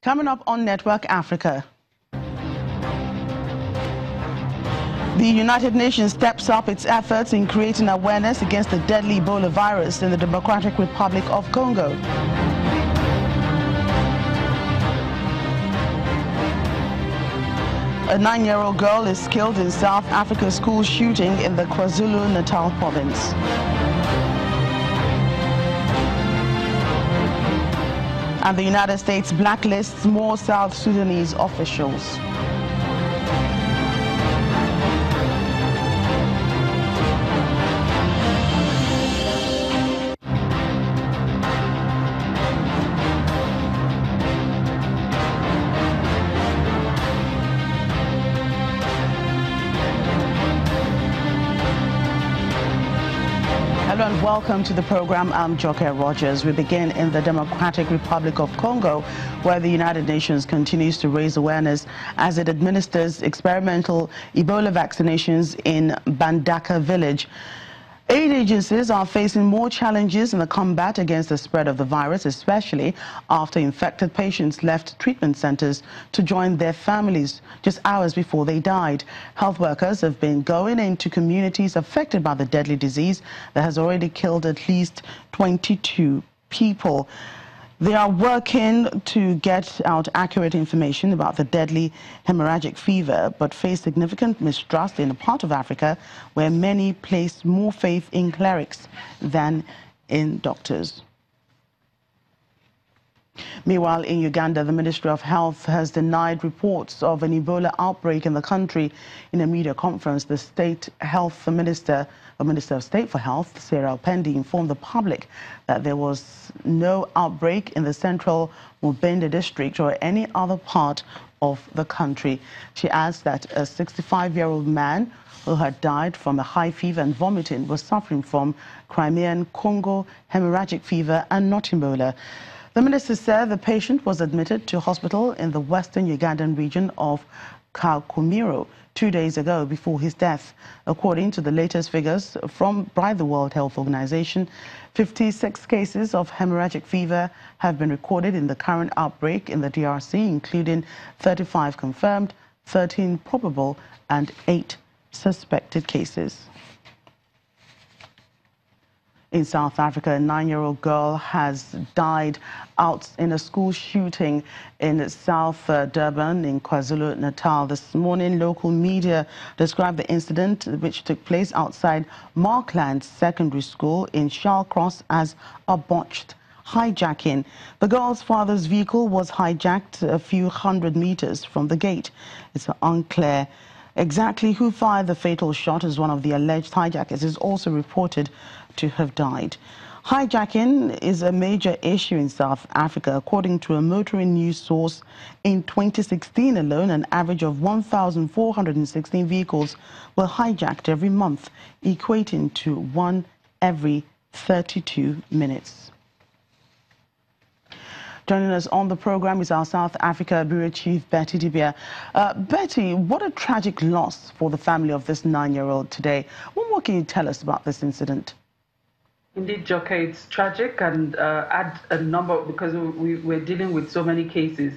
Coming up on Network Africa. The United Nations steps up its efforts in creating awareness against the deadly Ebola virus in the Democratic Republic of Congo. A 9-year-old girl is killed in South Africa's school shooting in the KwaZulu-Natal province. And the United States blacklists more South Sudanese officials. Hello and welcome to the program. I'm Joke Rogers. We begin in the Democratic Republic of Congo, where the United Nations continues to raise awareness as it administers experimental Ebola vaccinations in Bandaka village. Aid agencies are facing more challenges in the combat against the spread of the virus, especially after infected patients left treatment centers to join their families just hours before they died. Health workers have been going into communities affected by the deadly disease that has already killed at least 22 people. They are working to get out accurate information about the deadly hemorrhagic fever, but face significant mistrust in a part of Africa where many place more faith in clerics than in doctors. Meanwhile, in Uganda, the Ministry of Health has denied reports of an Ebola outbreak in the country. In a media conference, the State Health Minister, or Minister of State for Health, Sarah Pendi, informed the public that there was no outbreak in the central Mubende district or any other part of the country. She adds that a 65-year-old man who had died from a high fever and vomiting was suffering from Crimean Congo hemorrhagic fever and not Ebola. The minister said the patient was admitted to hospital in the western Ugandan region of Kakumiro 2 days ago before his death. According to the latest figures by the World Health Organization, 56 cases of hemorrhagic fever have been recorded in the current outbreak in the DRC, including 35 confirmed, 13 probable, and 8 suspected cases. In South Africa, a 9-year-old girl has died out in a school shooting in South Durban in KwaZulu-Natal. This morning, local media described the incident, which took place outside Markland Secondary School in Shallcross, as a botched hijacking. The girl's father's vehicle was hijacked a few hundred meters from the gate. It's unclear exactly who fired the fatal shot, as one of the alleged hijackers is also reported to have died. Hijacking is a major issue in South Africa. According to a motoring news source, in 2016 alone, an average of 1,416 vehicles were hijacked every month, equating to one every 32 minutes. Joining us on the program is our South Africa Bureau Chief, Betty Dibia. Betty, what a tragic loss for the family of this 9-year-old today. What more can you tell us about this incident? Indeed, Joke, it's tragic, and add a number, because we're dealing with so many cases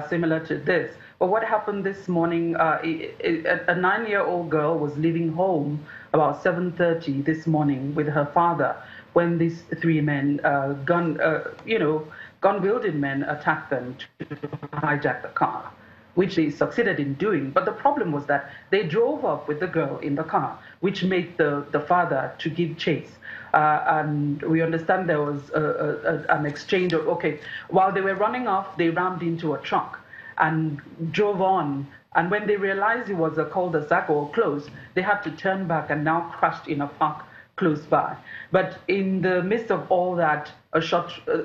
similar to this. But what happened this morning, a 9-year-old girl was leaving home about 7:30 this morning with her father when these three men, gun-wielding men, attacked them to hijack the car, which they succeeded in doing. But the problem was that they drove off with the girl in the car, which made the father to give chase. And we understand there was an exchange of, while they were running off, they rammed into a truck and drove on. And when they realized it was a cul-de-sac or close, they had to turn back and now crashed in a park close by. But in the midst of all that,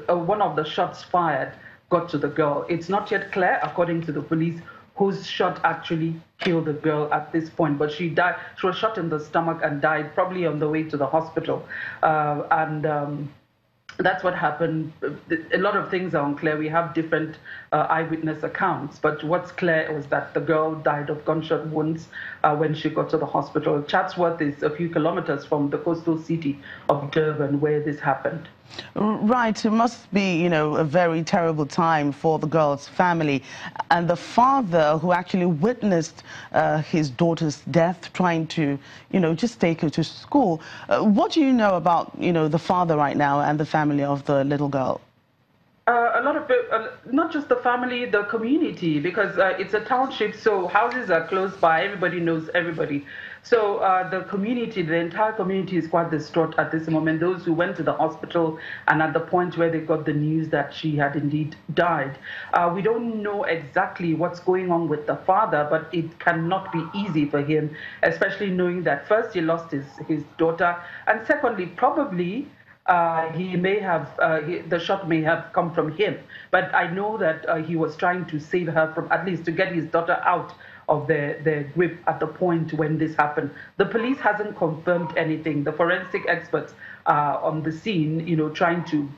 one of the shots fired got to the girl. It's not yet clear, according to the police, whose shot actually killed the girl at this point. But she died. She was shot in the stomach and died probably on the way to the hospital. That's what happened. A lot of things are unclear. We have different eyewitness accounts, but what's clear was that the girl died of gunshot wounds when she got to the hospital. Chatsworth is a few kilometers from the coastal city of Durban, where this happened. Right, it must be, a very terrible time for the girl's family and the father who actually witnessed his daughter's death, trying to, just take her to school. What do you know about, the father right now and the family of the little girl? A lot of not just the family, the community, because it's a township, so houses are close by, everybody knows everybody. So the community, the entire community is quite distraught at this moment. Those who went to the hospital and at the point where they got the news that she had indeed died. We don't know exactly what's going on with the father, but it cannot be easy for him, especially knowing that first he lost his daughter, and secondly, probably he may have, the shot may have come from him. But I know that he was trying to save her from, at least to get his daughter out of their grip at the point when this happened. The police hasn't confirmed anything. The forensic experts are on the scene, trying to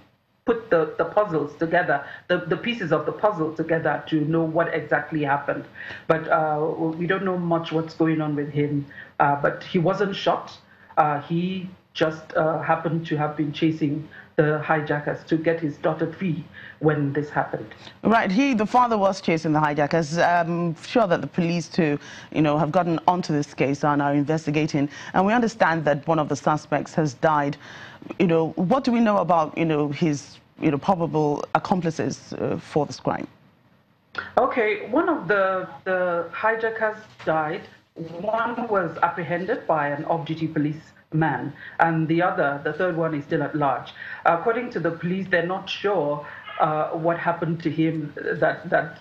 put the puzzles together, the pieces of the puzzle together to know what exactly happened. But we don't know much what's going on with him. But he wasn't shot. He just happened to have been chasing the hijackers to get his daughter free when this happened. Right, the father was chasing the hijackers. I'm sure that the police too, have gotten onto this case and are investigating. And we understand that one of the suspects has died. What do we know about, his, probable accomplices for this crime? Okay, one of the hijackers died. One was apprehended by an off-duty policeman, and the third one is still at large. According to the police, they're not sure what happened to him that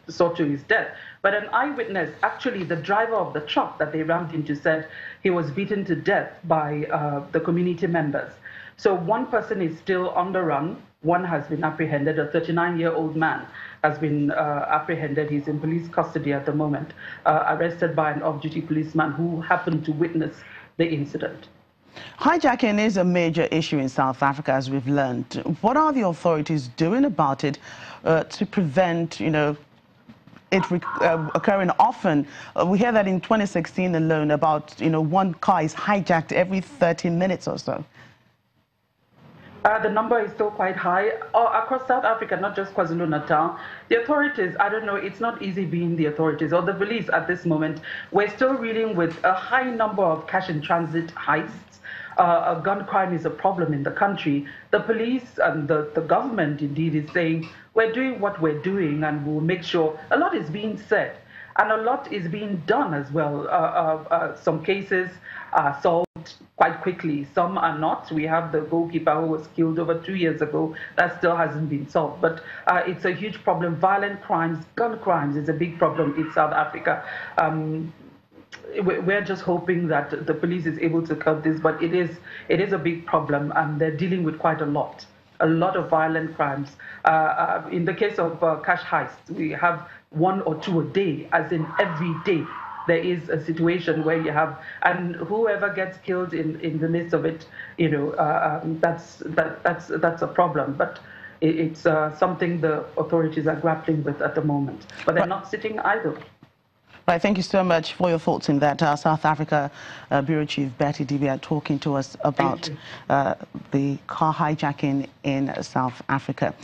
saw to his death. But an eyewitness, actually the driver of the truck that they rammed into, said he was beaten to death by the community members. So one person is still on the run. One has been apprehended. A 39-year-old man has been apprehended. He's in police custody at the moment, arrested by an off-duty policeman who happened to witness the incident. Hijacking is a major issue in South Africa, as we've learned. What are the authorities doing about it to prevent, it occurring often? We hear that in 2016 alone, about, one car is hijacked every 30 minutes or so. The number is still quite high across South Africa, not just KwaZulu-Natal. The authorities, I don't know, it's not easy being the authorities or the police at this moment. We're still dealing with a high number of cash-in-transit heists. Gun crime is a problem in the country. The police and the government, indeed, is saying, we're doing what we're doing and we'll make sure. A lot is being said and a lot is being done as well. Some cases are solved quite quickly. Some are not. We have the goalkeeper who was killed over 2 years ago. That still hasn't been solved. But it's a huge problem. Violent crimes, gun crimes is a big problem in South Africa. We're just hoping that the police is able to curb this, but it is a big problem, and they're dealing with quite a lot of violent crimes. In the case of cash heists, we have 1 or 2 a day, as in every day. There is a situation where you have, and whoever gets killed in the midst of it, that's a problem. But it's something the authorities are grappling with at the moment. But they're not sitting idle. Right, thank you so much for your thoughts in that. South Africa Bureau Chief Betty Dibia talking to us about the car hijacking in South Africa.